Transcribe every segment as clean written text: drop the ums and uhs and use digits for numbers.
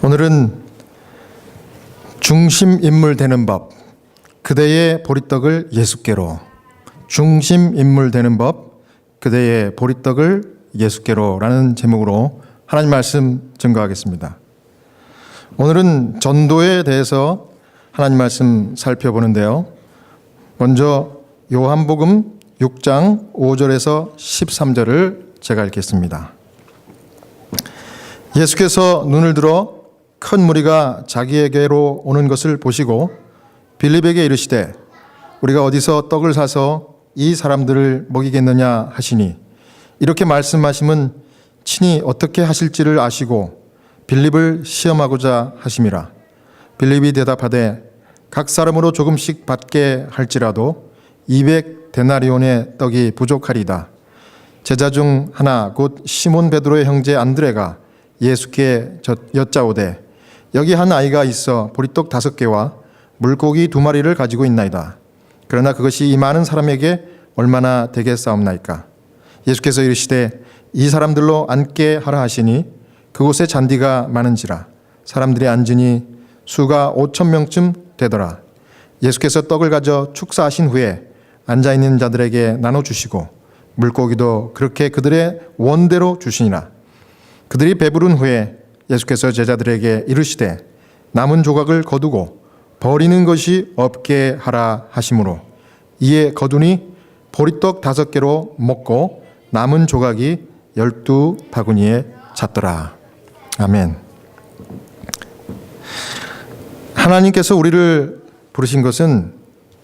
오늘은 중심 인물 되는 법, 그대의 보리떡을 예수께로. 중심 인물 되는 법, 그대의 보리떡을 예수께로라는 제목으로 하나님 말씀 증거하겠습니다. 오늘은 전도에 대해서 하나님 말씀 살펴보는데요. 먼저 요한복음 6장 5절에서 13절을 제가 읽겠습니다. 예수께서 눈을 들어 큰 무리가 자기에게로 오는 것을 보시고 빌립에게 이르시되 우리가 어디서 떡을 사서 이 사람들을 먹이겠느냐 하시니, 이렇게 말씀하심은 친히 어떻게 하실지를 아시고 빌립을 시험하고자 하심이라. 빌립이 대답하되 각 사람으로 조금씩 받게 할지라도 200데나리온의 떡이 부족하리다. 제자 중 하나 곧 시몬 베드로의 형제 안드레가 예수께 여짜오되 여기 한 아이가 있어 보리떡 5개와 물고기 2마리를 가지고 있나이다. 그러나 그것이 이 많은 사람에게 얼마나 되겠사옵나이까. 예수께서 이르시되 이 사람들로 앉게 하라 하시니 그곳에 잔디가 많은지라 사람들이 앉으니 수가 5,000명쯤 되더라. 예수께서 떡을 가져 축사하신 후에 앉아있는 자들에게 나눠주시고 물고기도 그렇게 그들의 원대로 주시니라. 그들이 배부른 후에 예수께서 제자들에게 이르시되 남은 조각을 거두고 버리는 것이 없게 하라 하시므로 이에 거두니 보리떡 5개로 먹고 남은 조각이 12바구니에 찼더라. 아멘. 하나님께서 우리를 부르신 것은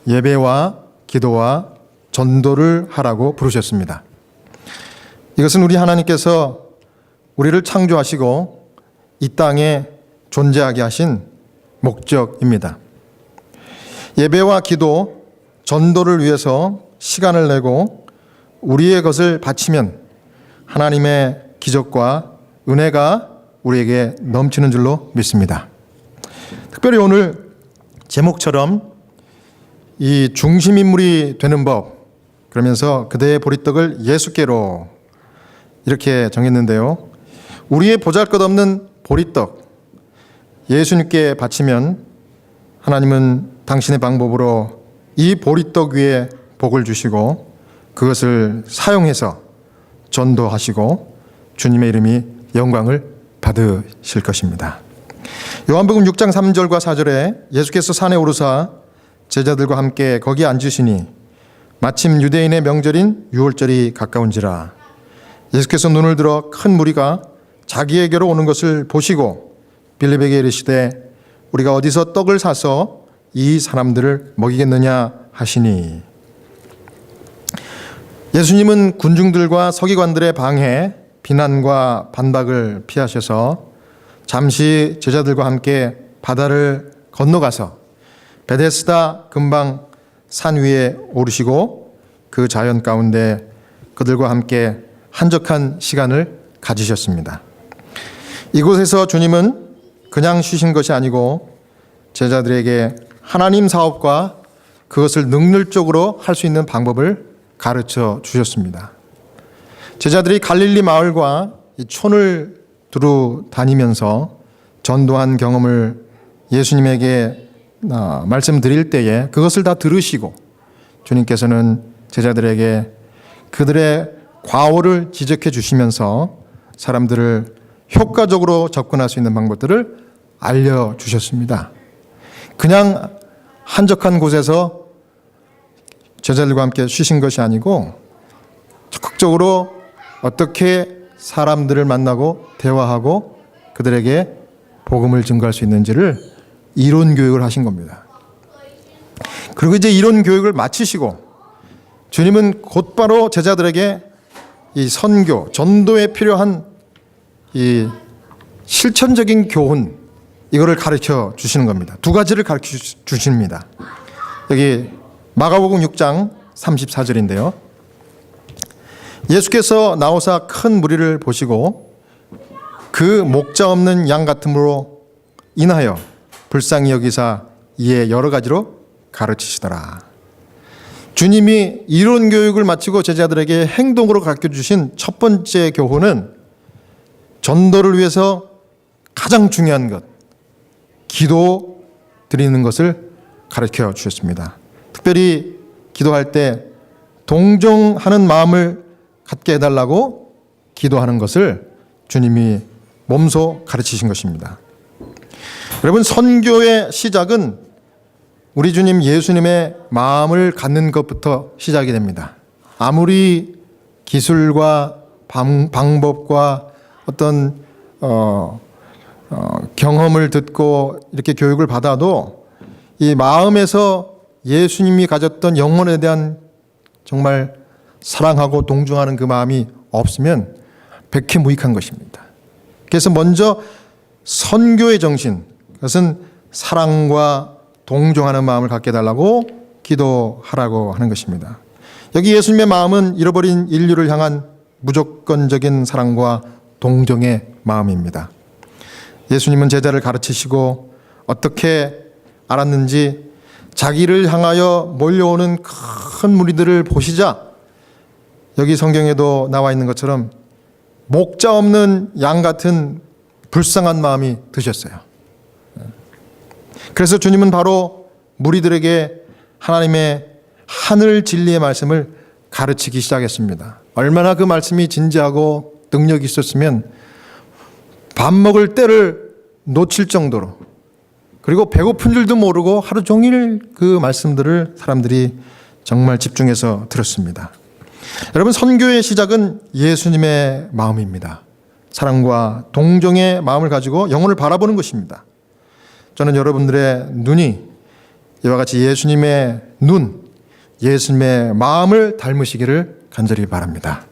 예배와 기도와 전도를 하라고 부르셨습니다. 이것은 우리 하나님께서 우리를 창조하시고 이 땅에 존재하게 하신 목적입니다. 예배와 기도, 전도를 위해서 시간을 내고 우리의 것을 바치면 하나님의 기적과 은혜가 우리에게 넘치는 줄로 믿습니다. 특별히 오늘 제목처럼 이 중심인물이 되는 법, 그러면서 그대의 보리떡을 예수께로 이렇게 정했는데요. 우리의 보잘것없는 보리떡 예수님께 바치면 하나님은 당신의 방법으로 이 보리떡 위에 복을 주시고 그것을 사용해서 전도하시고 주님의 이름이 영광을 받으실 것입니다. 요한복음 6장 3절과 4절에 예수께서 산에 오르사 제자들과 함께 거기 앉으시니 마침 유대인의 명절인 유월절이 가까운지라. 예수께서 눈을 들어 큰 무리가 자기에게로 오는 것을 보시고 빌립에게 이르시되 우리가 어디서 떡을 사서 이 사람들을 먹이겠느냐 하시니, 예수님은 군중들과 서기관들의 방해, 비난과 반박을 피하셔서 잠시 제자들과 함께 바다를 건너가서 베데스다 근방 산 위에 오르시고 그 자연 가운데 그들과 함께 한적한 시간을 가지셨습니다. 이곳에서 주님은 그냥 쉬신 것이 아니고 제자들에게 하나님 사업과 그것을 능률적으로 할 수 있는 방법을 가르쳐 주셨습니다. 제자들이 갈릴리 마을과 이 촌을 두루 다니면서 전도한 경험을 예수님에게 말씀드릴 때에 그것을 다 들으시고 주님께서는 제자들에게 그들의 과오를 지적해 주시면서 사람들을 효과적으로 접근할 수 있는 방법들을 알려주셨습니다. 그냥 한적한 곳에서 제자들과 함께 쉬신 것이 아니고 적극적으로 어떻게 사람들을 만나고 대화하고 그들에게 복음을 증거할 수 있는지를 이론 교육을 하신 겁니다. 그리고 이제 이론 교육을 마치시고 주님은 곧바로 제자들에게 이 선교, 전도에 필요한 이 실천적인 교훈, 이거를 가르쳐 주시는 겁니다. 2가지를 가르쳐 주십니다. 여기 마가복음 6장 34절인데요. 예수께서 나오사 큰 무리를 보시고 그 목자 없는 양 같음으로 인하여 불쌍히 여기사 이에 여러 가지로 가르치시더라. 주님이 이론 교육을 마치고 제자들에게 행동으로 가르쳐 주신 첫 번째 교훈은 전도를 위해서 가장 중요한 것, 기도 드리는 것을 가르쳐 주셨습니다. 특별히 기도할 때 동정하는 마음을 갖게 해달라고 기도하는 것을 주님이 몸소 가르치신 것입니다. 여러분, 선교의 시작은 우리 주님 예수님의 마음을 갖는 것부터 시작이 됩니다. 아무리 기술과 방법과 어떤 경험을 듣고 이렇게 교육을 받아도 이 마음에서 예수님이 가졌던 영혼에 대한 정말 사랑하고 동정하는 그 마음이 없으면 백해무익한 것입니다. 그래서 먼저 선교의 정신, 그것은 사랑과 동정하는 마음을 갖게 해달라고 기도하라고 하는 것입니다. 여기 예수님의 마음은 잃어버린 인류를 향한 무조건적인 사랑과 동정의 마음입니다. 예수님은 제자를 가르치시고 어떻게 알았는지 자기를 향하여 몰려오는 큰 무리들을 보시자 여기 성경에도 나와 있는 것처럼 목자 없는 양 같은 불쌍한 마음이 드셨어요. 그래서 주님은 바로 무리들에게 하나님의 하늘 진리의 말씀을 가르치기 시작했습니다. 얼마나 그 말씀이 진지하고 능력이 있었으면 밥 먹을 때를 놓칠 정도로, 그리고 배고픈 줄도 모르고 하루 종일 그 말씀들을 사람들이 정말 집중해서 들었습니다. 여러분, 선교의 시작은 예수님의 마음입니다. 사랑과 동정의 마음을 가지고 영혼을 바라보는 것입니다. 저는 여러분들의 눈이 이와 같이 예수님의 눈, 예수님의 마음을 닮으시기를 간절히 바랍니다.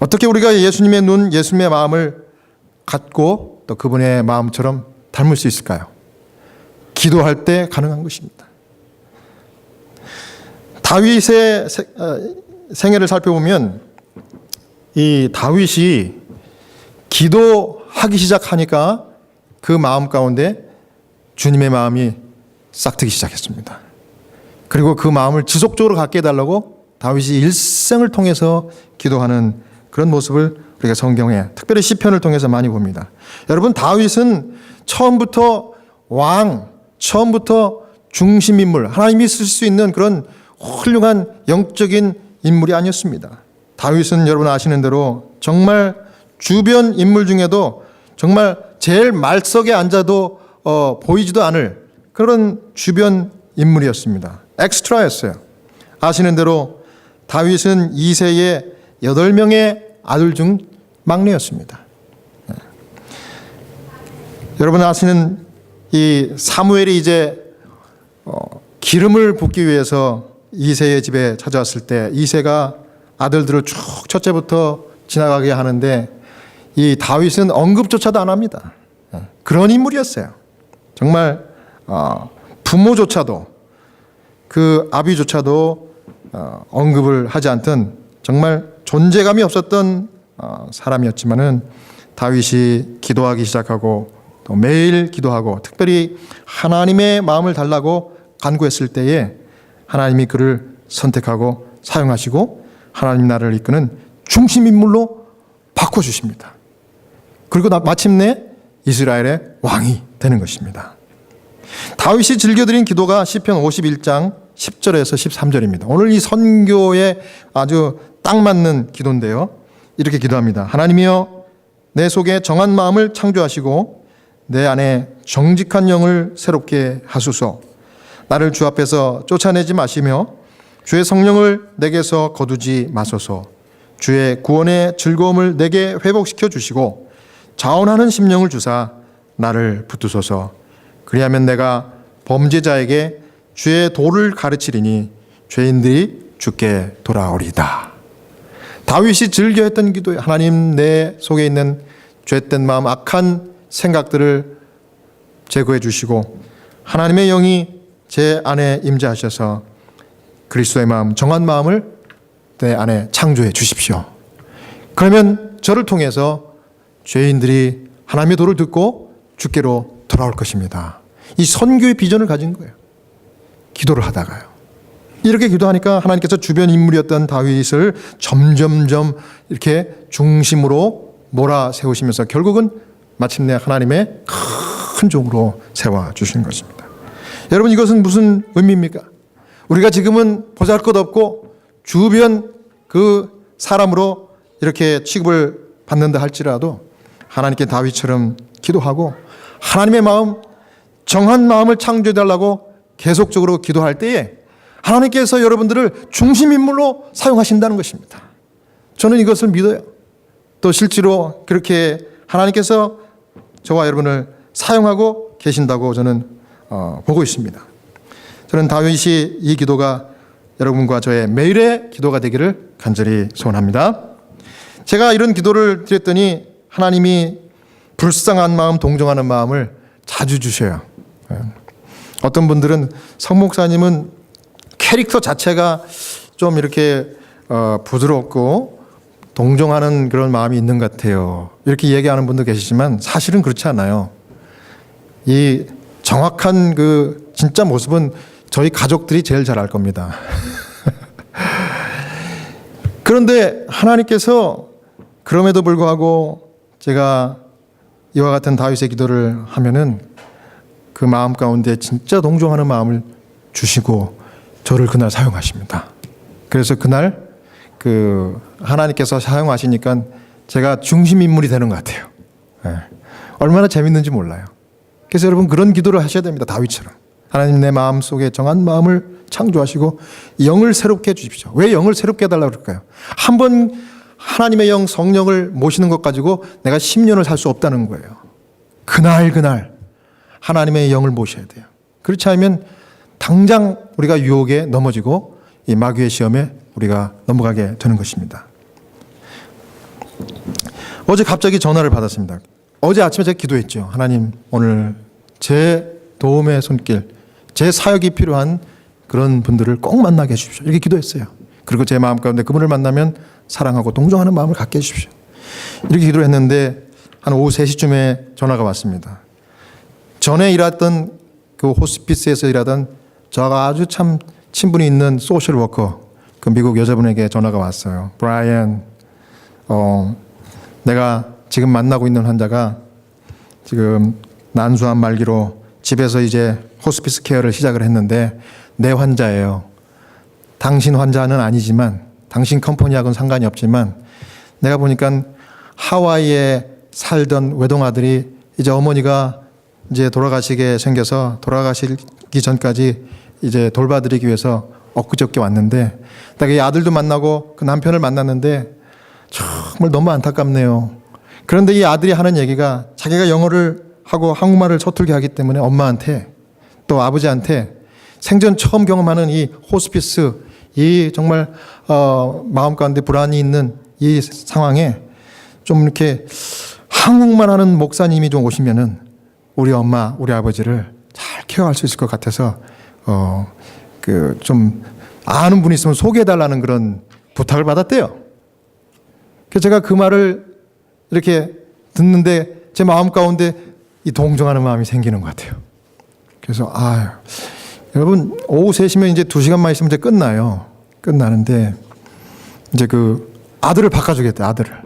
어떻게 우리가 예수님의 눈, 예수님의 마음을 갖고 또 그분의 마음처럼 닮을 수 있을까요? 기도할 때 가능한 것입니다. 다윗의 생애를 살펴보면 이 다윗이 기도하기 시작하니까 그 마음 가운데 주님의 마음이 싹트기 시작했습니다. 그리고 그 마음을 지속적으로 갖게 해달라고 다윗이 일생을 통해서 기도하는 그런 모습을 우리가 성경에, 특별히 시편을 통해서 많이 봅니다. 여러분, 다윗은 처음부터 왕, 처음부터 중심인물, 하나님이 쓸 수 있는 그런 훌륭한 영적인 인물이 아니었습니다. 다윗은 여러분 아시는 대로 정말 주변 인물 중에도 정말 제일 말석에 앉아도 보이지도 않을 그런 주변 인물이었습니다. 엑스트라였어요. 아시는 대로 다윗은 2세의 8명의 아들 중 막내였습니다. 여러분 아시는 이 사무엘이 이제 기름을 붓기 위해서 2세의 집에 찾아왔을 때 2세가 아들들을 쭉 첫째부터 지나가게 하는데 이 다윗은 언급조차도 안 합니다. 그런 인물이었어요. 정말 부모조차도 그 아비조차도 언급을 하지 않던 정말 존재감이 없었던 사람이었지만은 다윗이 기도하기 시작하고 또 매일 기도하고 특별히 하나님의 마음을 달라고 간구했을 때에 하나님이 그를 선택하고 사용하시고 하나님 나라를 이끄는 중심인물로 바꿔주십니다. 그리고 마침내 이스라엘의 왕이 되는 것입니다. 다윗이 즐겨드린 기도가 시편 51장 10절에서 13절입니다. 오늘 이 선교에 아주 딱 맞는 기도인데요. 이렇게 기도합니다. 하나님이여, 내 속에 정한 마음을 창조하시고 내 안에 정직한 영을 새롭게 하소서. 나를 주 앞에서 쫓아내지 마시며 주의 성령을 내게서 거두지 마소서. 주의 구원의 즐거움을 내게 회복시켜 주시고 자원하는 심령을 주사 나를 붙드소서. 그리하면 내가 범죄자에게 주의 도를 가르치리니 죄인들이 주께 돌아오리다. 다윗이 즐겨했던 기도에 하나님, 내 속에 있는 죄된 마음, 악한 생각들을 제거해 주시고 하나님의 영이 제 안에 임재하셔서 그리스도의 마음, 정한 마음을 내 안에 창조해 주십시오. 그러면 저를 통해서 죄인들이 하나님의 도를 듣고 주께로 돌아올 것입니다. 이 선교의 비전을 가진 거예요. 기도를 하다가요. 이렇게 기도하니까 하나님께서 주변 인물이었던 다윗을 점점점 이렇게 중심으로 몰아세우시면서 결국은 마침내 하나님의 큰 종으로 세워주신 것입니다. 여러분, 이것은 무슨 의미입니까? 우리가 지금은 보잘것없고 주변 그 사람으로 이렇게 취급을 받는다 할지라도 하나님께 다윗처럼 기도하고 하나님의 마음, 정한 마음을 창조해달라고 계속적으로 기도할 때에 하나님께서 여러분들을 중심인물로 사용하신다는 것입니다. 저는 이것을 믿어요. 또 실제로 그렇게 하나님께서 저와 여러분을 사용하고 계신다고 저는 보고 있습니다. 저는 다윗이 이 기도가 여러분과 저의 매일의 기도가 되기를 간절히 소원합니다. 제가 이런 기도를 드렸더니 하나님이 불쌍한 마음, 동정하는 마음을 자주 주셔요. 어떤 분들은 성 목사님은 캐릭터 자체가 좀 이렇게 부드럽고 동정하는 그런 마음이 있는 것 같아요. 이렇게 얘기하는 분도 계시지만 사실은 그렇지 않아요. 이 정확한 그 진짜 모습은 저희 가족들이 제일 잘 알 겁니다. 그런데 하나님께서 그럼에도 불구하고 제가 이와 같은 다윗의 기도를 하면은 그 마음 가운데 진짜 동정하는 마음을 주시고 저를 그날 사용하십니다. 그래서 그날 그 하나님께서 사용하시니까 제가 중심 인물이 되는 것 같아요. 네. 얼마나 재밌는지 몰라요. 그래서 여러분 그런 기도를 하셔야 됩니다. 다윗처럼. 하나님 내 마음 속에 정한 마음을 창조하시고 영을 새롭게 해주십시오. 왜 영을 새롭게 해달라고 그럴까요? 한번 하나님의 영 성령을 모시는 것 가지고 내가 10년을 살 수 없다는 거예요. 그날 하나님의 영을 모셔야 돼요. 그렇지 않으면 당장 우리가 유혹에 넘어지고 이 마귀의 시험에 우리가 넘어가게 되는 것입니다. 어제 갑자기 전화를 받았습니다. 어제 아침에 제가 기도했죠. 하나님 오늘 제 도움의 손길, 제 사역이 필요한 그런 분들을 꼭 만나게 해주십시오. 이렇게 기도했어요. 그리고 제 마음 가운데 그분을 만나면 사랑하고 동정하는 마음을 갖게 해주십시오. 이렇게 기도를 했는데 한 오후 3시쯤에 전화가 왔습니다. 전에 일했던 그 호스피스에서 일하던 저가 아주 참 친분이 있는 소셜 워커, 그 미국 여자분에게 전화가 왔어요. 브라이언, 내가 지금 만나고 있는 환자가 지금 난소암 말기로 집에서 이제 호스피스 케어를 시작을 했는데 내 환자예요. 당신 환자는 아니지만 당신 컴퍼니하고는 상관이 없지만 내가 보니까 하와이에 살던 외동아들이 이제 어머니가 이제 돌아가시게 생겨서 돌아가시기 전까지 이제 돌봐드리기 위해서 엊그저께 왔는데 내가 이 아들도 만나고 그 남편을 만났는데 정말 너무 안타깝네요. 그런데 이 아들이 하는 얘기가 자기가 영어를 하고 한국말을 서툴게 하기 때문에 엄마한테 또 아버지한테 생전 처음 경험하는 이 호스피스, 이 정말 마음 가운데 불안이 있는 이 상황에 좀 이렇게 한국말 하는 목사님이 좀 오시면은 우리 엄마, 우리 아버지를 잘 케어할 수 있을 것 같아서 그 좀 아는 분이 있으면 소개해달라는 그런 부탁을 받았대요. 그래서 제가 그 말을 이렇게 듣는데 제 마음 가운데 이 동정하는 마음이 생기는 것 같아요. 그래서 여러분 오후 3시면 이제 2시간만 있으면 이제 끝나요. 끝나는데 이제 그 아들을 바꿔주겠대. 아들을.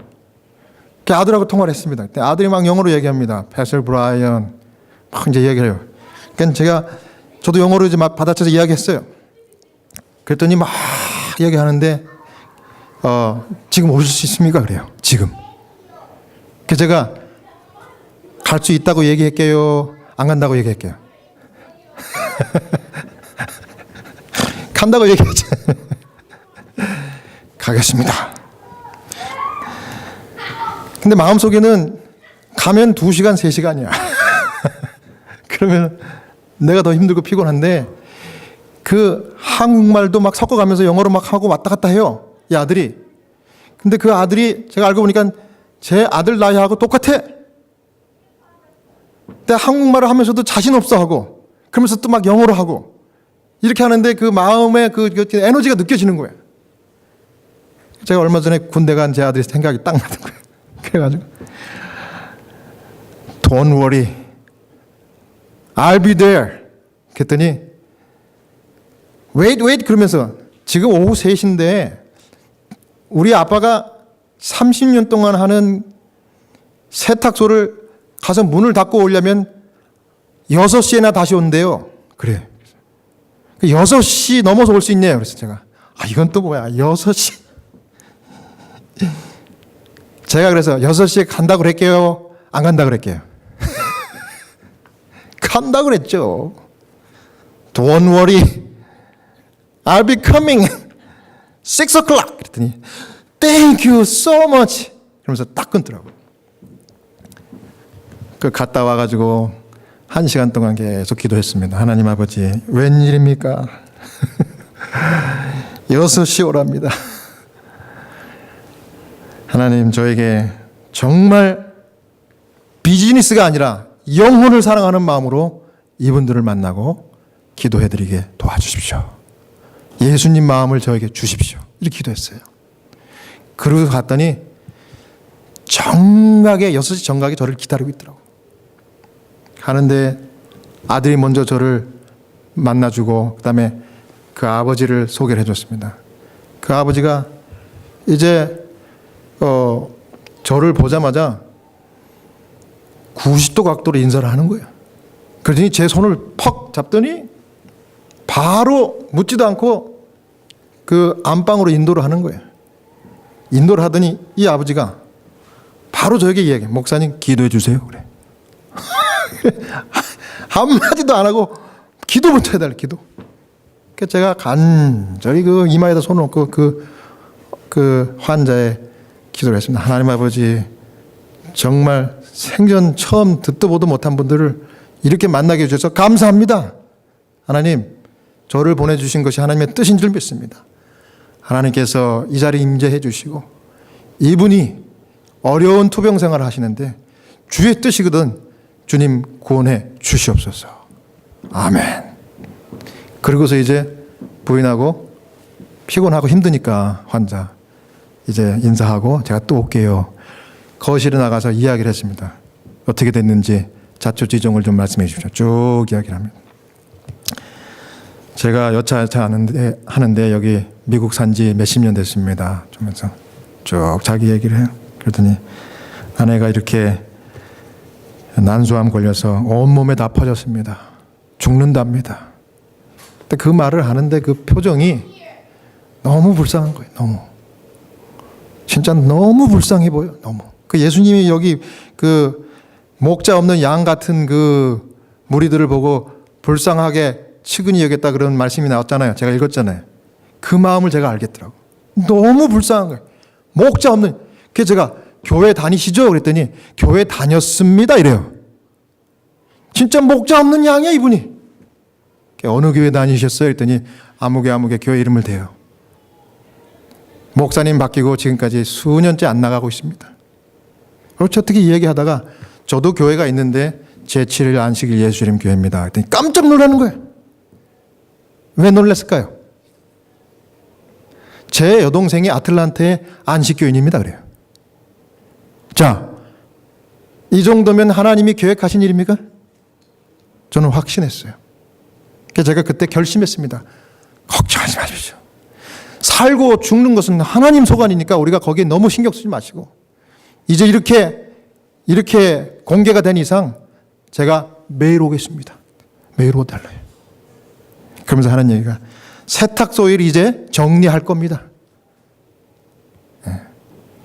그 아들하고 통화를 했습니다. 그때 아들이 막 영어로 얘기합니다. 패슬 브라이언 막 이제 얘기해요. 그러니까 저도 영어로 이제 막 받아쳐서 이야기했어요. 그랬더니 막 얘기하는데 지금 오실 수 있습니까? 그래요. 지금. 그래서 제가 갈 수 있다고 얘기할게요. 안 간다고 얘기할게요. 간다고 얘기했죠. 가겠습니다. 근데 마음속에는 가면 2시간, 3시간이야. 그러면 내가 더 힘들고 피곤한데 그 한국말도 막 섞어가면서 영어로 막 하고 왔다 갔다 해요. 이 아들이. 근데 그 아들이 제가 알고 보니까 제 아들 나이하고 똑같아. 근데 한국말을 하면서도 자신 없어 하고 그러면서 또 막 영어로 하고 이렇게 하는데 그 마음에 그 에너지가 느껴지는 거예요. 제가 얼마 전에 군대 간 제 아들이 생각이 딱 나는 거예요. 그래가지고 Don't worry, I'll be there. 그랬더니 wait 그러면서 지금 오후 3시인데 우리 아빠가 30년 동안 하는 세탁소를 가서 문을 닫고 오려면 6시에나 다시 온대요. 그래. 6시 넘어서 올 수 있네요. 그래서 제가 이건 또 뭐야 6시. 제가 그래서 6시에 간다고 그랬게요? 안 간다고 그랬게요? 간다고 그랬죠. Don't worry. I'll be coming. 6 o'clock. 그랬더니 Thank you so much. 그러면서 딱 끊더라고요. 갔다 와가지고 1시간 동안 계속 기도했습니다. 하나님 아버지, 웬일입니까? 6시 오랍니다. 하나님, 저에게 정말 비즈니스가 아니라 영혼을 사랑하는 마음으로 이분들을 만나고 기도해드리게 도와주십시오. 예수님 마음을 저에게 주십시오. 이렇게 기도했어요. 그러고 갔더니 정각에 6시 정각에 저를 기다리고 있더라고요. 가는데 아들이 먼저 저를 만나주고 그다음에 그 아버지를 소개를 해줬습니다. 그 아버지가 이제 저를 보자마자 90도 각도로 인사를 하는 거예요. 그러더니 제 손을 퍽 잡더니 바로 묻지도 않고 그 안방으로 인도를 하는 거예요. 인도를 하더니 이 아버지가 바로 저에게 이야기해. 목사님 기도해 주세요. 그래. 한마디도 안 하고 기도부터 해달래. 기도. 그래서 제가 간절히 그 이마에다 손을 얹고 그 환자의 기도를 했습니다. 하나님 아버지, 정말 생전 처음 듣도 보도 못한 분들을 이렇게 만나게 해주셔서 감사합니다. 하나님, 저를 보내주신 것이 하나님의 뜻인 줄 믿습니다. 하나님께서 이 자리에 임재해 주시고 이분이 어려운 투병 생활을 하시는데 주의 뜻이거든 주님 구원해 주시옵소서. 아멘. 그러고서 이제 부인하고 피곤하고 힘드니까 환자 이제 인사하고 제가 또 올게요. 거실에 나가서 이야기를 했습니다. 어떻게 됐는지 자초지종을 좀 말씀해 주십시오. 쭉 이야기를 합니다. 제가 여차여차 하는데 여기 미국 산지 몇십 년 됐습니다. 그러면서 쭉 자기 얘기를 해요. 그러더니 아내가 이렇게 난소암 걸려서 온몸에 다 퍼졌습니다. 죽는답니다. 근데 그 말을 하는데 그 표정이 너무 불쌍한 거예요. 너무. 진짜 너무 불쌍해 보여. 너무. 그 예수님이 여기 그 목자 없는 양 같은 그 무리들을 보고 불쌍하게 측은히 여겼다 그런 말씀이 나왔잖아요. 제가 읽었잖아요. 그 마음을 제가 알겠더라고. 너무 불쌍한 거예요. 목자 없는. 그래서 제가 교회 다니시죠? 그랬더니 교회 다녔습니다. 이래요. 진짜 목자 없는 양이야 이분이. 어느 교회 다니셨어요? 그랬더니 아무개 교회 이름을 대요. 목사님 바뀌고 지금까지 수년째 안 나가고 있습니다. 그렇죠. 어떻게 이야기하다가 저도 교회가 있는데 제7일 안식일 예수님 교회입니다. 그랬더니 깜짝 놀라는 거예요. 왜 놀랐을까요? 제 여동생이 아틀란타의 안식교인입니다. 그래요. 자, 이 정도면 하나님이 계획하신 일입니까? 저는 확신했어요. 그래서 제가 그때 결심했습니다. 걱정하지 마십시오. 살고 죽는 것은 하나님 소관이니까 우리가 거기에 너무 신경 쓰지 마시고 이제 이렇게 공개가 된 이상 제가 매일 오겠습니다. 매일 오달라요. 그러면서 하는 얘기가 세탁소일 이제 정리할 겁니다.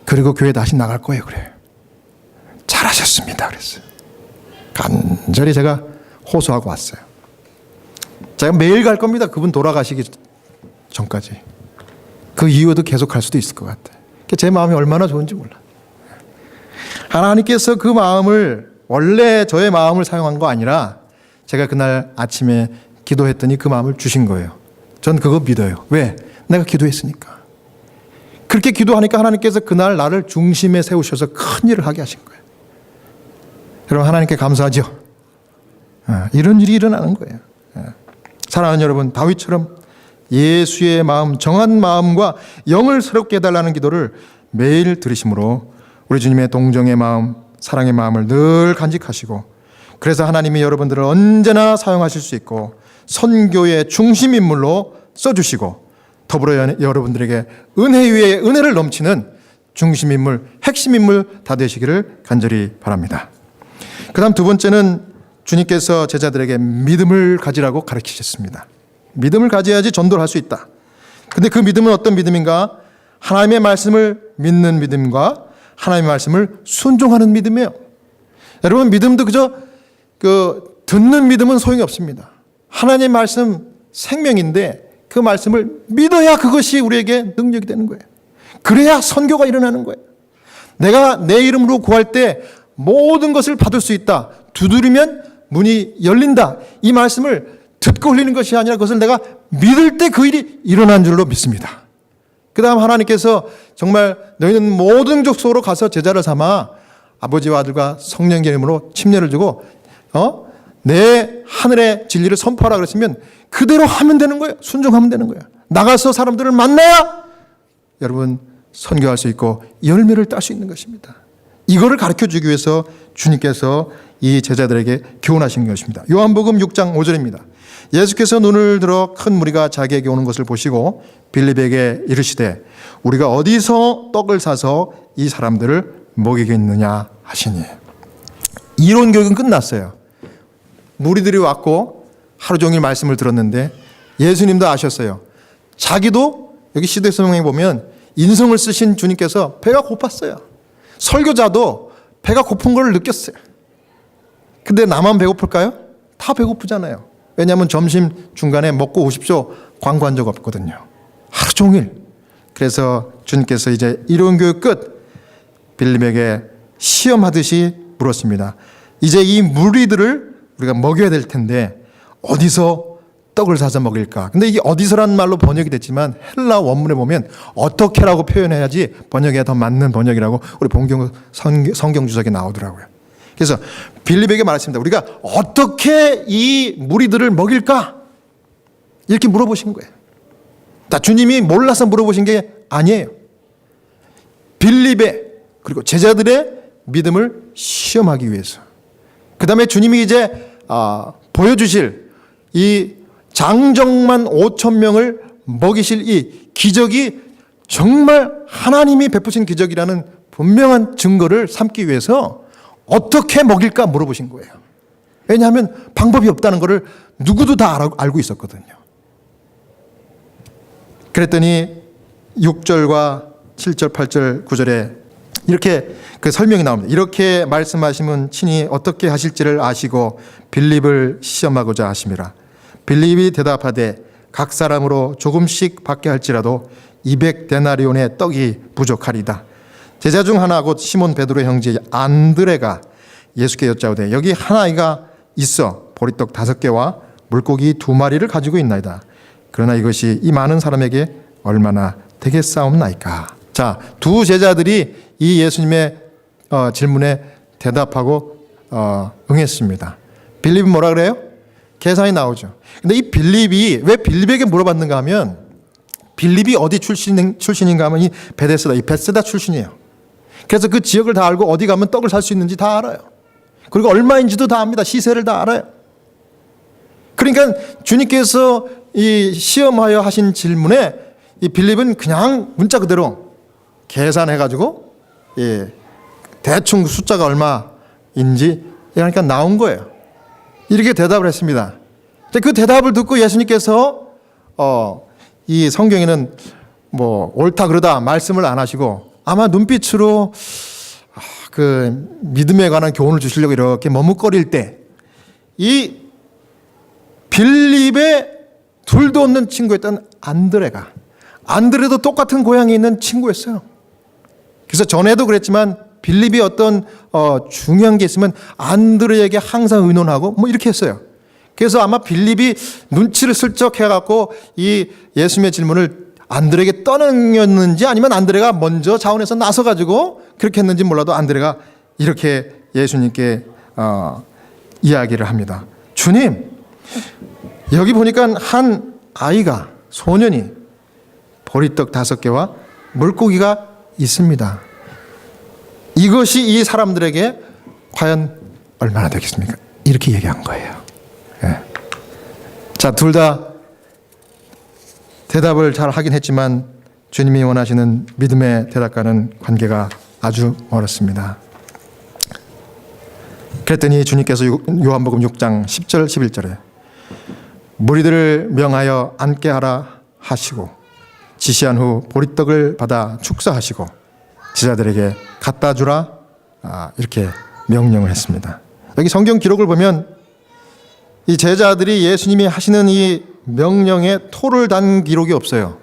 그리고 교회 다시 나갈 거예요. 그래요. 잘하셨습니다. 그랬어요. 간절히 제가 호소하고 왔어요. 제가 매일 갈 겁니다. 그분 돌아가시기 전까지. 그 이후에도 계속 갈 수도 있을 것 같아요. 제 마음이 얼마나 좋은지 몰라. 하나님께서 그 마음을 원래 저의 마음을 사용한 거 아니라 제가 그날 아침에 기도했더니 그 마음을 주신 거예요. 전 그거 믿어요. 왜? 내가 기도했으니까. 그렇게 기도하니까 하나님께서 그날 나를 중심에 세우셔서 큰 일을 하게 하신 거예요. 여러분 하나님께 감사하죠. 이런 일이 일어나는 거예요. 사랑하는 여러분, 다윗처럼 예수의 마음, 정한 마음과 영을 새롭게 해달라는 기도를 매일 들으심으로 우리 주님의 동정의 마음, 사랑의 마음을 늘 간직하시고 그래서 하나님이 여러분들을 언제나 사용하실 수 있고 선교의 중심 인물로 써주시고 더불어 여러분들에게 은혜 위에 은혜를 넘치는 중심 인물, 핵심 인물 다 되시기를 간절히 바랍니다. 그다음 두 번째는 주님께서 제자들에게 믿음을 가지라고 가르치셨습니다. 믿음을 가져야지 전도를 할 수 있다. 근데 그 믿음은 어떤 믿음인가? 하나님의 말씀을 믿는 믿음과 하나님의 말씀을 순종하는 믿음이에요. 여러분, 믿음도 그저 듣는 믿음은 소용이 없습니다. 하나님의 말씀 생명인데 그 말씀을 믿어야 그것이 우리에게 능력이 되는 거예요. 그래야 선교가 일어나는 거예요. 내가 내 이름으로 구할 때 모든 것을 받을 수 있다. 두드리면 문이 열린다. 이 말씀을 듣고 흘리는 것이 아니라 그것을 내가 믿을 때 그 일이 일어난 줄로 믿습니다. 그 다음 하나님께서 정말 너희는 모든 족속으로 가서 제자를 삼아 아버지와 아들과 성령의 이름으로 침례를 주고 내 하늘의 진리를 선포하라 그랬으면 그대로 하면 되는 거예요. 순종하면 되는 거예요. 나가서 사람들을 만나야 여러분 선교할 수 있고 열매를 딸 수 있는 것입니다. 이거를 가르쳐주기 위해서 주님께서 이 제자들에게 교훈하신 것입니다. 요한복음 6장 5절입니다. 예수께서 눈을 들어 큰 무리가 자기에게 오는 것을 보시고 빌립에게 이르시되 우리가 어디서 떡을 사서 이 사람들을 먹이겠느냐 하시니. 이론 교육은 끝났어요. 무리들이 왔고 하루 종일 말씀을 들었는데 예수님도 아셨어요. 자기도 여기 시대성경에 보면 인성을 쓰신 주님께서 배가 고팠어요. 설교자도 배가 고픈 걸 느꼈어요. 근데 나만 배고플까요? 다 배고프잖아요. 왜냐하면 점심 중간에 먹고 오십시오 광고한 적 없거든요. 하루 종일. 그래서 주님께서 이제 이론 교육 끝 빌립에게 시험하듯이 물었습니다. 이제 이 무리들을 우리가 먹여야 될 텐데 어디서 떡을 사서 먹일까? 근데 이게 어디서라는 말로 번역이 됐지만 헬라 원문에 보면 어떻게라고 표현해야지 번역에 더 맞는 번역이라고 우리 본경 성경 주석에 나오더라고요. 그래서 빌립에게 말했습니다. 우리가 어떻게 이 무리들을 먹일까? 이렇게 물어보신 거예요. 다 주님이 몰라서 물어보신 게 아니에요. 빌립의 그리고 제자들의 믿음을 시험하기 위해서. 그 다음에 주님이 이제 보여주실 이 장정만 5천 명을 먹이실 이 기적이 정말 하나님이 베푸신 기적이라는 분명한 증거를 삼기 위해서 어떻게 먹일까 물어보신 거예요. 왜냐하면 방법이 없다는 것을 누구도 다 알고 있었거든요. 그랬더니 6절과 7절, 8절, 9절에 이렇게 그 설명이 나옵니다. 이렇게 말씀하시면 친히 어떻게 하실지를 아시고 빌립을 시험하고자 하심이라. 빌립이 대답하되 각 사람으로 조금씩 받게 할지라도 200데나리온의 떡이 부족하리다. 제자 중 하나 곧 시몬 베드로의 형제 안드레가 예수께 여짜오되 여기 한 아이가 있어 보리떡 5개와 물고기 2마리를 가지고 있나이다. 그러나 이것이 이 많은 사람에게 얼마나 되겠사옵나이까. 자, 두 제자들이 이 예수님의 질문에 대답하고 응했습니다. 빌립은 뭐라 그래요? 계산이 나오죠. 근데 이 빌립이 왜 빌립에게 물어봤는가 하면 빌립이 어디 출신인가 하면 이 베데스다 출신이에요. 그래서 그 지역을 다 알고 어디 가면 떡을 살 수 있는지 다 알아요. 그리고 얼마인지도 다 압니다. 시세를 다 알아요. 그러니까 주님께서 이 시험하여 하신 질문에 이 빌립은 그냥 문자 그대로 계산해가지고 대충 숫자가 얼마인지 그러니까 나온 거예요. 이렇게 대답을 했습니다. 그 대답을 듣고 예수님께서 이 성경에는 뭐 옳다 그러다 말씀을 안 하시고 아마 눈빛으로 그 믿음에 관한 교훈을 주시려고 이렇게 머뭇거릴 때 이 빌립의 둘도 없는 친구였던 안드레도 똑같은 고향에 있는 친구였어요. 그래서 전에도 그랬지만 빌립이 어떤 중요한 게 있으면 안드레에게 항상 의논하고 뭐 이렇게 했어요. 그래서 아마 빌립이 눈치를 슬쩍 해갖고 이 예수님의 질문을 안드레에게 떠넘겼는지 아니면 안드레가 먼저 자원에서 나서가지고 그렇게 했는지 몰라도 안드레가 이렇게 예수님께 이야기를 합니다. 주님, 여기 보니까 한 아이가 소년이 보리떡 5개와 물고기가 있습니다. 이것이 이 사람들에게 과연 얼마나 되겠습니까? 이렇게 얘기한 거예요. 네. 자, 둘 다 대답을 잘 하긴 했지만 주님이 원하시는 믿음의 대답과는 관계가 아주 멀었습니다. 그랬더니 주님께서 요한복음 6장 10절 11절에 무리들을 명하여 앉게 하라 하시고 지시한 후 보리떡을 받아 축사하시고 제자들에게 갖다 주라 이렇게 명령을 했습니다. 여기 성경 기록을 보면 이 제자들이 예수님이 하시는 이 명령에 토를 단 기록이 없어요.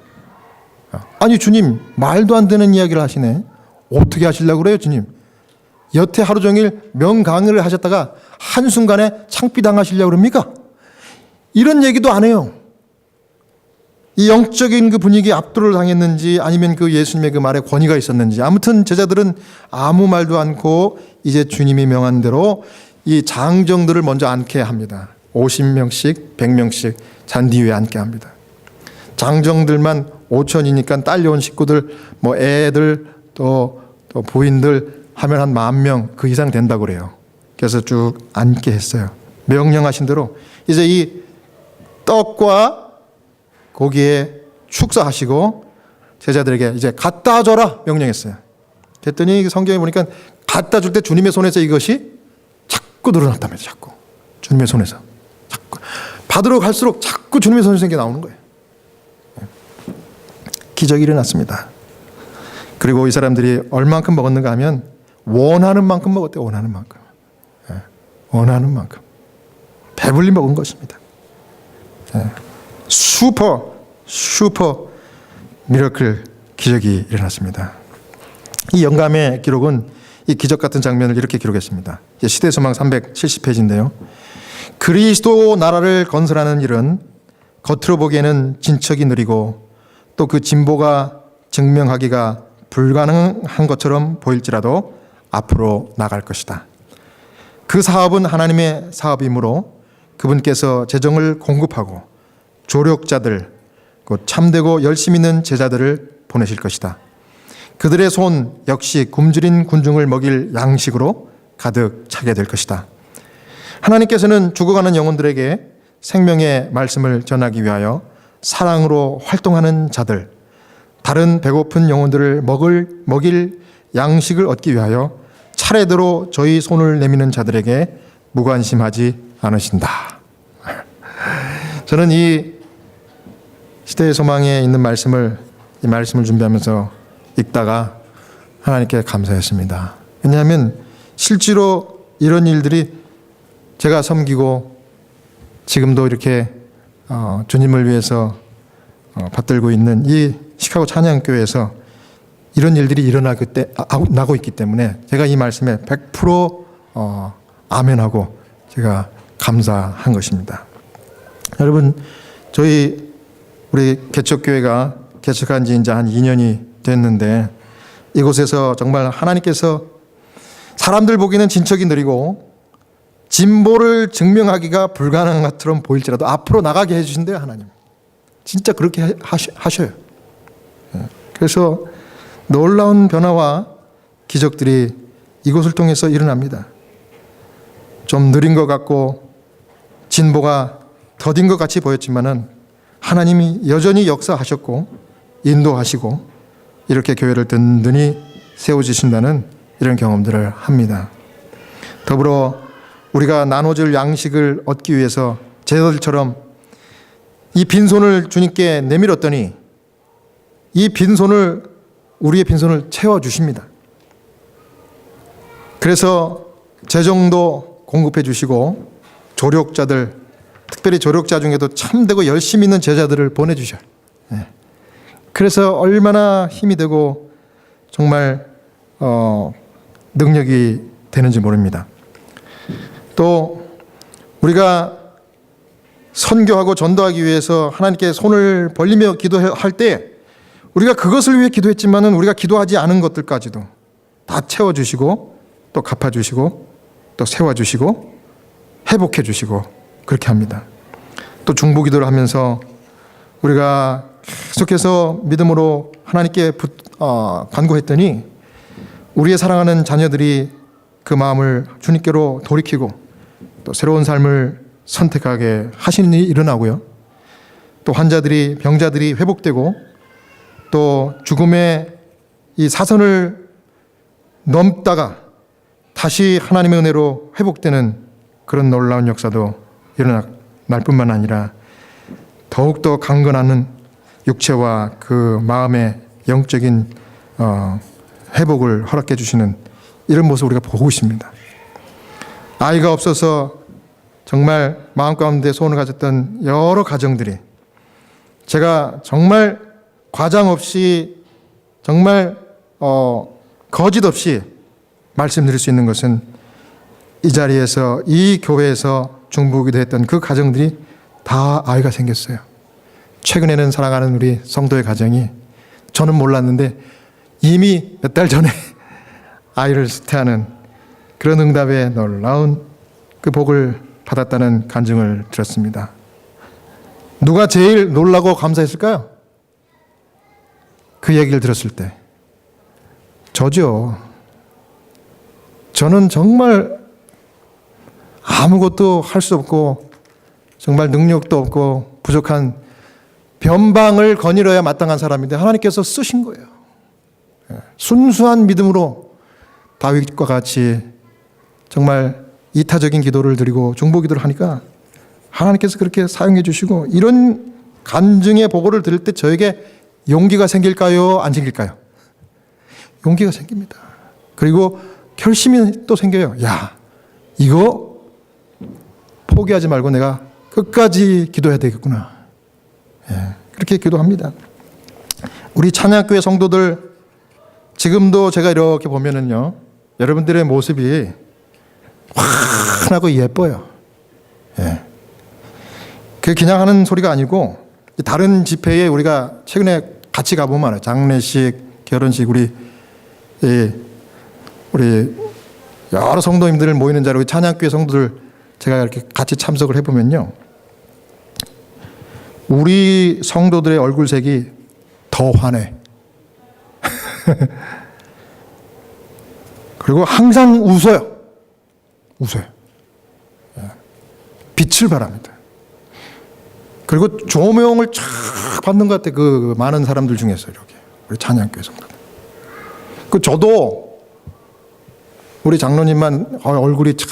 아니 주님, 말도 안 되는 이야기를 하시네. 어떻게 하시려고 그래요 주님? 여태 하루 종일 명강의를 하셨다가 한순간에 창피당하시려고 그럽니까? 이런 얘기도 안 해요. 이 영적인 그 분위기에 압도를 당했는지 아니면 그 예수님의 그 말에 권위가 있었는지, 아무튼 제자들은 아무 말도 않고 이제 주님이 명한 대로 이 장정들을 먼저 앉게 합니다. 50명씩 100명씩 잔디 위에 앉게 합니다. 장정들만 5천이니까 딸려온 식구들, 뭐 애들, 또 부인들 하면 한 10,000명 그 이상 된다고 그래요. 그래서 쭉 앉게 했어요. 명령하신 대로 이제 이 떡과 고기에 축사하시고 제자들에게 이제 갖다 줘라 명령했어요. 그랬더니 성경에 보니까 갖다 줄 때 주님의 손에서 이것이 자꾸 늘어났다면서, 자꾸 주님의 손에서 자꾸 받으러 갈수록 자꾸 주님의 손에서 이게 나오는 거예요. 기적이 일어났습니다. 그리고 이 사람들이 얼만큼 먹었는가 하면 원하는 만큼 먹었대요. 원하는 만큼. 원하는 만큼. 배불리 먹은 것입니다. 슈퍼 미러클 기적이 일어났습니다. 이 영감의 기록은 이 기적 같은 장면을 이렇게 기록했습니다. 시대소망 370페이지인데요. 그리스도 나라를 건설하는 일은 겉으로 보기에는 진척이 느리고 또 그 진보가 증명하기가 불가능한 것처럼 보일지라도 앞으로 나갈 것이다. 그 사업은 하나님의 사업이므로 그분께서 재정을 공급하고 조력자들, 곧 참되고 열심 있는 제자들을 보내실 것이다. 그들의 손 역시 굶주린 군중을 먹일 양식으로 가득 차게 될 것이다. 하나님께서는 죽어가는 영혼들에게 생명의 말씀을 전하기 위하여 사랑으로 활동하는 자들, 다른 배고픈 영혼들을 먹일 양식을 얻기 위하여 차례대로 저희 손을 내미는 자들에게 무관심하지 않으신다. 저는 이 시대의 소망에 있는 이 말씀을 준비하면서 읽다가 하나님께 감사했습니다. 왜냐하면 실제로 이런 일들이 제가 섬기고 지금도 이렇게 주님을 위해서 받들고 있는 이 시카고 찬양교회에서 이런 일들이 나고 있기 때문에 제가 이 말씀에 100% 아멘하고 제가 감사한 것입니다. 여러분, 우리 개척교회가 개척한 지 이제 한 2년이 됐는데 이곳에서 정말 하나님께서 사람들 보기에는 진척이 느리고 진보를 증명하기가 불가능한 것처럼 보일지라도 앞으로 나가게 해주신대요. 하나님 진짜 그렇게 하셔요. 그래서 놀라운 변화와 기적들이 이곳을 통해서 일어납니다. 좀 느린 것 같고 진보가 더딘 것 같이 보였지만은 하나님이 여전히 역사하셨고 인도하시고 이렇게 교회를 든든히 세워주신다는 이런 경험들을 합니다. 더불어 우리가 나눠줄 양식을 얻기 위해서 제자들처럼 이 빈손을 주님께 내밀었더니 이 빈손을, 우리의 빈손을 채워주십니다. 그래서 재정도 공급해 주시고 조력자들, 특별히 조력자 중에도 참되고 열심히 있는 제자들을 보내주셔요. 그래서 얼마나 힘이 되고 정말 능력이 되는지 모릅니다. 또 우리가 선교하고 전도하기 위해서 하나님께 손을 벌리며 기도할 때 우리가 그것을 위해 기도했지만은 우리가 기도하지 않은 것들까지도 다 채워주시고 또 갚아주시고 또 세워주시고 회복해주시고 그렇게 합니다. 또 중보기도를 하면서 우리가 계속해서 믿음으로 하나님께 간구했더니 우리의 사랑하는 자녀들이 그 마음을 주님께로 돌이키고 또 새로운 삶을 선택하게 하시는 일이 일어나고요. 또 환자들이, 병자들이 회복되고 또 죽음의 이 사선을 넘다가 다시 하나님의 은혜로 회복되는 그런 놀라운 역사도 일어날 뿐만 아니라 더욱더 강건하는 육체와 그 마음의 영적인 회복을 허락해 주시는 이런 모습을 우리가 보고 있습니다. 아이가 없어서 정말 마음 가운데 소원을 가졌던 여러 가정들이 제가 정말 과장 없이 정말 거짓 없이 말씀드릴 수 있는 것은 이 자리에서 이 교회에서 중보기도 했던 그 가정들이 다 아이가 생겼어요. 최근에는 사랑하는 우리 성도의 가정이 저는 몰랐는데 이미 몇 달 전에 아이를 수태하는 그런 응답에 놀라운 그 복을 받았다는 간증을 들었습니다. 누가 제일 놀라고 감사했을까요? 그 얘기를 들었을 때 저죠. 저는 정말 아무것도 할 수 없고 정말 능력도 없고 부족한 변방을 거닐어야 마땅한 사람인데 하나님께서 쓰신 거예요. 순수한 믿음으로 다윗과 같이 정말 이타적인 기도를 드리고 중보기도를 하니까 하나님께서 그렇게 사용해 주시고 이런 간증의 보고를 들을 때 저에게 용기가 생길까요? 안 생길까요? 용기가 생깁니다. 그리고 결심이 또 생겨요. 야, 이거 포기하지 말고 내가 끝까지 기도해야 되겠구나. 그렇게 기도합니다. 우리 찬양교회 성도들 지금도 제가 이렇게 보면은요, 여러분들의 모습이 환하고 예뻐요. 그게 그냥 하는 소리가 아니고 다른 집회에 우리가 최근에 같이 가보면 알아요. 장례식, 결혼식 우리 여러 성도님들 모이는 자리에 찬양교회 성도들 제가 이렇게 같이 참석을 해보면요, 우리 성도들의 얼굴색이 더 환해. 그리고 항상 웃어요. 빛을 발합니다. 그리고 조명을 쫙 받는 것 같아. 그 많은 사람들 중에서 이렇게 우리 찬양교회 성도들. 그 저도 우리 장로님만 얼굴이 참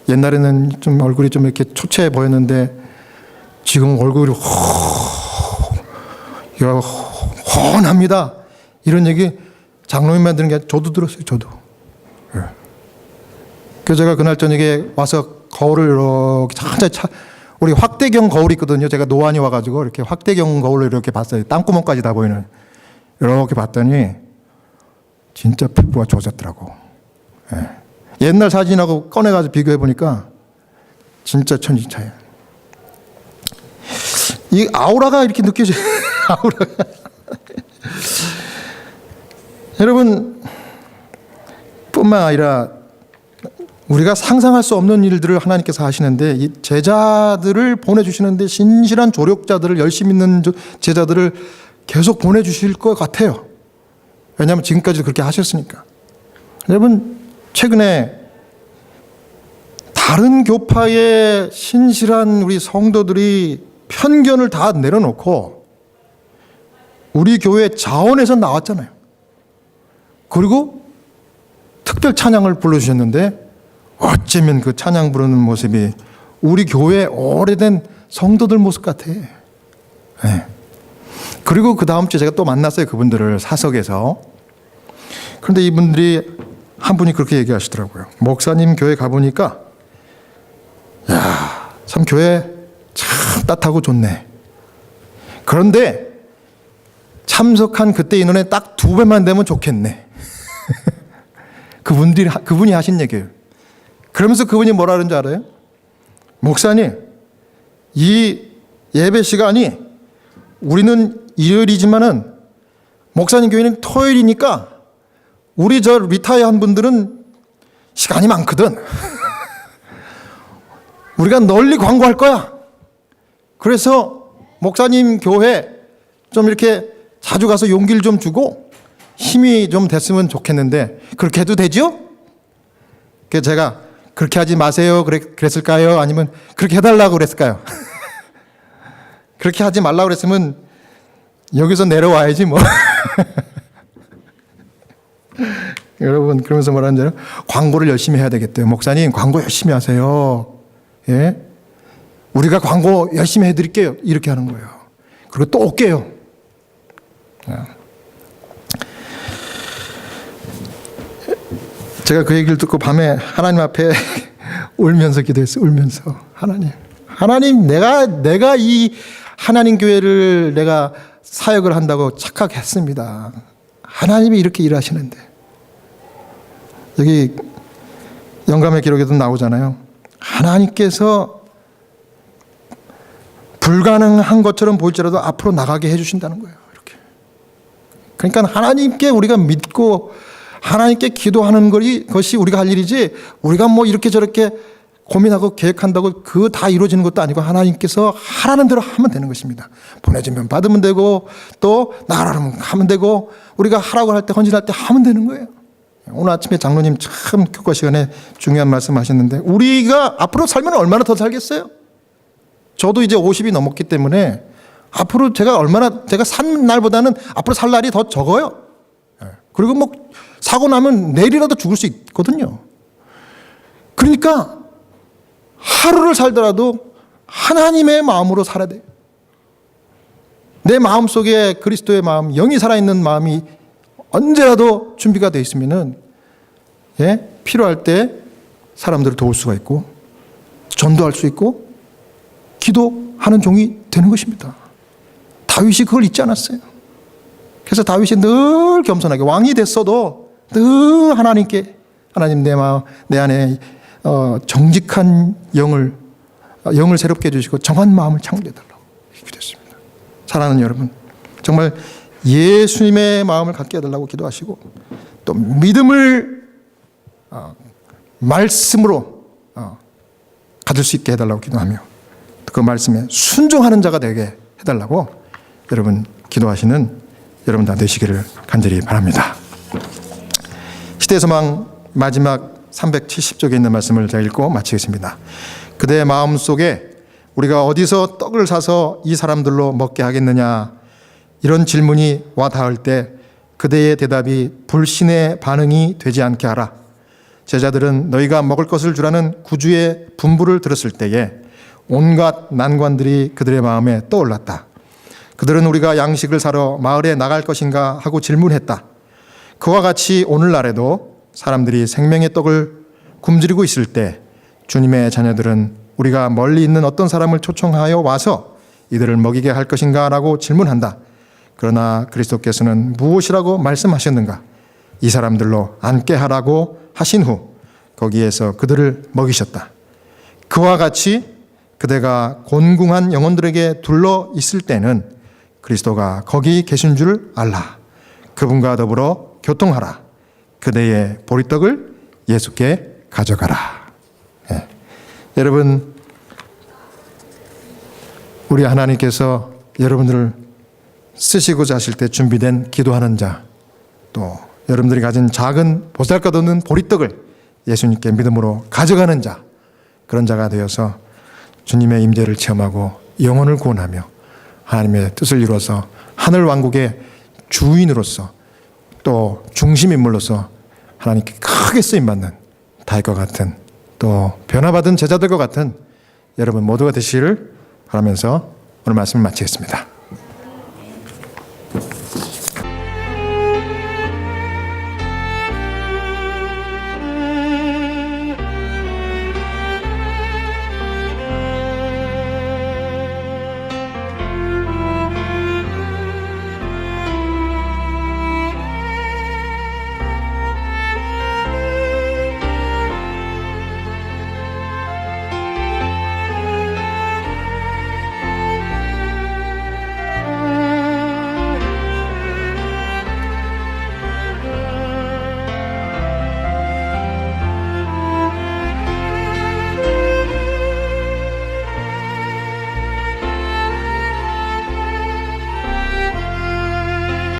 옛날에는 좀 얼굴이 좀 이렇게 초췌해 보였는데 지금 얼굴이 훤합니다. 이런 얘기 장로님만 들은 게 아니라 저도 들었어요. 저도. 그래서 제가 그날 저녁에 와서 거울을 이렇게 천천히 우리 확대경 거울이 있거든요. 제가 노안이 와가지고 이렇게 확대경 거울로 이렇게 봤어요. 땅구멍까지 다 보이는. 이렇게 봤더니 진짜 피부가 좋아졌더라고. 옛날 사진하고 꺼내가지고 비교해 보니까 진짜 천지 차이예요. 이 아우라가 이렇게 느껴져요. 아우라가. 여러분, 뿐만 아니라 우리가 상상할 수 없는 일들을 하나님께서 하시는데 이 제자들을 보내주시는데 신실한 조력자들을 열심히 있는 제자들을 계속 보내주실 것 같아요. 왜냐하면 지금까지도 그렇게 하셨으니까. 여러분, 최근에 다른 교파의 신실한 우리 성도들이 편견을 다 내려놓고 우리 교회 자원에서 나왔잖아요. 그리고 특별 찬양을 불러주셨는데 어쩌면 그 찬양 부르는 모습이 우리 교회 오래된 성도들 모습 같아. 그리고 그 다음 주에 제가 또 만났어요. 그분들을 사석에서. 그런데 이분들이 한 분이 그렇게 얘기하시더라고요. 목사님 교회 가보니까 야, 참 교회 참 따뜻하고 좋네. 그런데 참석한 그때 인원에 딱 2배만 되면 좋겠네. 그분이 하신 얘기예요. 그러면서 그분이 뭐라 그러는지 알아요? 목사님, 이 예배 시간이 우리는 일요일이지만은 목사님 교회는 토요일이니까 우리 저 리타이어 한 분들은 시간이 많거든. 우리가 널리 광고할 거야. 그래서 목사님 교회 좀 이렇게 자주 가서 용기를 좀 주고 힘이 좀 됐으면 좋겠는데 그렇게 해도 되죠? 그래서 제가 그렇게 하지 마세요 그랬을까요? 아니면 그렇게 해달라고 그랬을까요? 그렇게 하지 말라고 그랬으면 여기서 내려와야지 뭐. 여러분, 그러면서 뭐라는 줄 알아요? 광고를 열심히 해야 되겠대요. 목사님, 광고 열심히 하세요. 예? 우리가 광고 열심히 해드릴게요. 이렇게 하는 거예요. 그리고 또 올게요. 제가 그 얘기를 듣고 밤에 하나님 앞에 울면서 기도했어요. 울면서. 하나님, 내가 이 하나님 교회를 내가 사역을 한다고 착각했습니다. 하나님이 이렇게 일하시는데. 여기 영감의 기록에도 나오잖아요. 하나님께서 불가능한 것처럼 보일지라도 앞으로 나가게 해주신다는 거예요. 이렇게. 그러니까 하나님께 우리가 믿고 하나님께 기도하는 것이 우리가 할 일이지, 우리가 뭐 이렇게 저렇게 고민하고 계획한다고 그 다 이루어지는 것도 아니고 하나님께서 하라는 대로 하면 되는 것입니다. 보내주면 받으면 되고 또 나가라면 하면 되고 우리가 하라고 할 때 헌신할 때 하면 되는 거예요. 오늘 아침에 장로님 참 교과 시간에 중요한 말씀 하셨는데 우리가 앞으로 살면 얼마나 더 살겠어요? 저도 이제 50이 넘었기 때문에 앞으로 제가 산 날보다는 앞으로 살 날이 더 적어요. 그리고 뭐 사고 나면 내일이라도 죽을 수 있거든요. 그러니까 하루를 살더라도 하나님의 마음으로 살아야 돼요. 내 마음 속에 그리스도의 마음, 영이 살아있는 마음이 언제라도 준비가 되어 있으면은, 예? 필요할 때 사람들을 도울 수가 있고, 전도할 수 있고, 기도하는 종이 되는 것입니다. 다윗이 그걸 잊지 않았어요. 그래서 다윗이 늘 겸손하게, 왕이 됐어도 늘 하나님께, 하나님 내 마음, 내 안에 정직한 영을 새롭게 해주시고 정한 마음을 창조해달라고 기도했습니다. 사랑하는 여러분, 정말 예수님의 마음을 갖게 해달라고 기도하시고 또 믿음을 말씀으로 가질 수 있게 해달라고 기도하며 그 말씀에 순종하는 자가 되게 해달라고 여러분 기도하시는 여러분 다 되시기를 간절히 바랍니다. 시대의 소망 마지막 370쪽에 있는 말씀을 제가 읽고 마치겠습니다. 그대의 마음속에 우리가 어디서 떡을 사서 이 사람들로 먹게 하겠느냐, 이런 질문이 와 닿을 때 그대의 대답이 불신의 반응이 되지 않게 하라. 제자들은 너희가 먹을 것을 주라는 구주의 분부를 들었을 때에 온갖 난관들이 그들의 마음에 떠올랐다. 그들은 우리가 양식을 사러 마을에 나갈 것인가 하고 질문했다. 그와 같이 오늘날에도 사람들이 생명의 떡을 굶주리고 있을 때 주님의 자녀들은 우리가 멀리 있는 어떤 사람을 초청하여 와서 이들을 먹이게 할 것인가 라고 질문한다. 그러나 그리스도께서는 무엇이라고 말씀하셨는가? 이 사람들로 앉게 하라고 하신 후 거기에서 그들을 먹이셨다. 그와 같이 그대가 곤궁한 영혼들에게 둘러 있을 때는 그리스도가 거기 계신 줄 알라. 그분과 더불어 교통하라. 그대의 보리떡을 예수께 가져가라. 예. 여러분, 우리 하나님께서 여러분들을 쓰시고자 하실 때 준비된 기도하는 자, 또 여러분들이 가진 작은 보잘것없는 보리떡을 예수님께 믿음으로 가져가는 자, 그런 자가 되어서 주님의 임재를 체험하고 영혼을 구원하며 하나님의 뜻을 이루어서 하늘 왕국의 주인으로서 또 중심인물로서 하나님께 크게 쓰임받는 다윗과 같은 또 변화받은 제자들과 같은 여러분 모두가 되시기를 바라면서 오늘 말씀을 마치겠습니다.